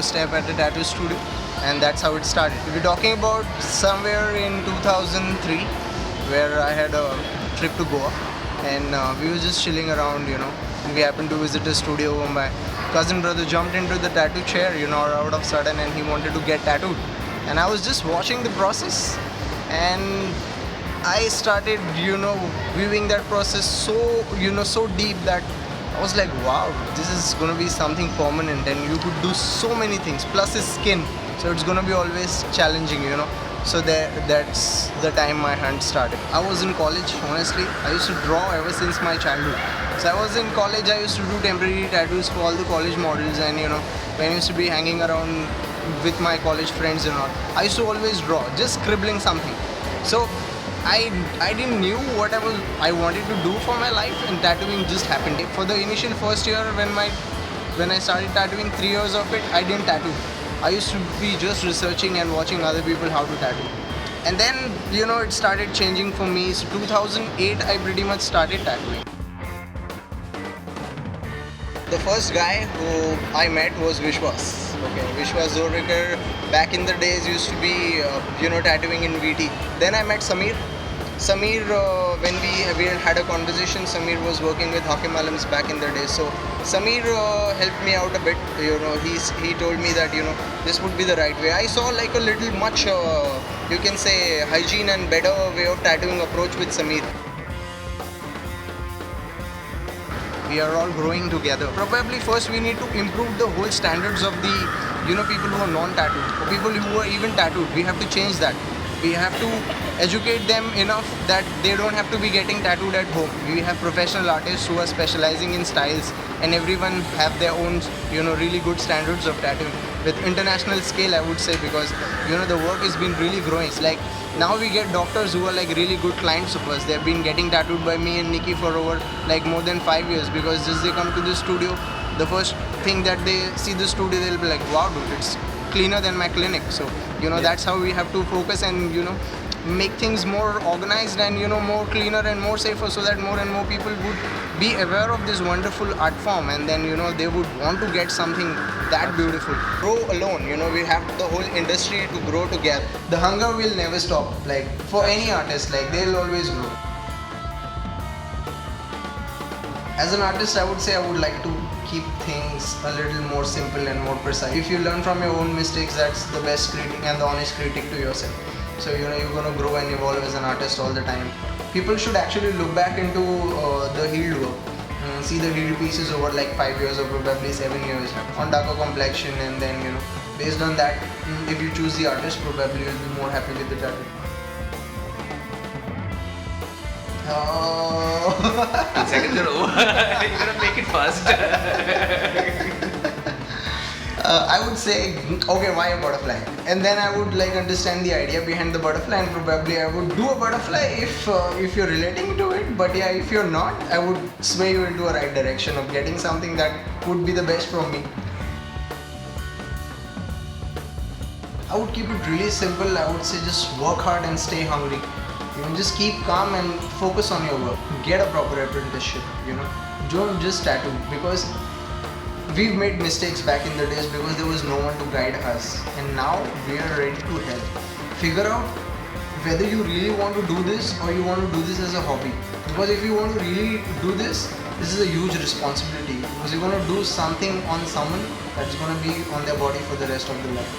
first step at a tattoo studio, and that's how it started. We're talking about somewhere in 2003, where I had a trip to Goa, and we were just chilling around, We happened to visit a studio where my cousin brother jumped into the tattoo chair, out of sudden, and he wanted to get tattooed. And I was just watching the process, and I started, viewing that process so deep that I was like, wow, this is gonna be something permanent, and you could do so many things. Plus, his skin, so it's gonna be always challenging. So that's the time my hunt started. I was in college, honestly. I used to draw ever since my childhood. So I was in college. I used to do temporary tattoos for all the college models, and when I used to be hanging around with my college friends and all, I used to always draw, just scribbling something. So I didn't knew what I wanted to do for my life, and tattooing just happened. For the initial first year when I started tattooing, 3 years of it, I didn't tattoo. I used to be just researching and watching other people how to tattoo. And then, it started changing for me. So 2008, I pretty much started tattooing. The first guy who I met was Vishwas. Okay, Vishwas Zorikar back in the days used to be, tattooing in VT. Then I met Samir. Samir, when we had a conversation, Samir was working with Hakim Alams back in the day. So Samir helped me out a bit. He told me that this would be the right way. I saw like a little much, you can say, hygiene and better way of tattooing approach with Samir. We are all growing together. Probably first we need to improve the whole standards of the people who are non-tattooed, or people who are even tattooed. We have to change that. We have to educate them enough that they don't have to be getting tattooed at home. We have professional artists who are specializing in styles, and everyone have their own really good standards of tattooing with international scale, I would say, because the work has been really growing. It's like now we get doctors who are like really good clients of us. They've been getting tattooed by me and Nikki for over like more than 5 years, because just they come to the studio, the first thing that they see the studio, they'll be like, wow dude, it's cleaner than my clinic. So that's how we have to focus and make things more organized and more cleaner and more safer, so that more and more people would be aware of this wonderful art form, and then they would want to get something that beautiful. Grow alone, we have the whole industry to grow together. The hunger will never stop, like for any artist, like they'll always grow. As an artist, I would say I would like to keep things a little more simple and more precise. If you learn from your own mistakes, that's the best critic and the honest critic to yourself. So you're gonna grow and evolve as an artist all the time. People should actually look back into the healed work, see the healed pieces over like 5 years or probably 7 years on darker complexion, and then based on that, if you choose the artist, probably you'll be more happy with the tattoo. 2 seconds are over. You gotta make it fast. I would say, okay, why a butterfly? And then I would like understand the idea behind the butterfly, and probably I would do a butterfly if you're relating to it. But yeah, if you're not, I would sway you into a right direction of getting something that would be the best from me. I would keep it really simple. I would say just work hard and stay hungry. Just keep calm and focus on your work. Get a proper apprenticeship, Don't just tattoo, because we've made mistakes back in the days because there was no one to guide us, and now we are ready to help. Figure out whether you really want to do this or you want to do this as a hobby. Because if you want to really do this is a huge responsibility, because you're going to do something on someone that's going to be on their body for the rest of their life.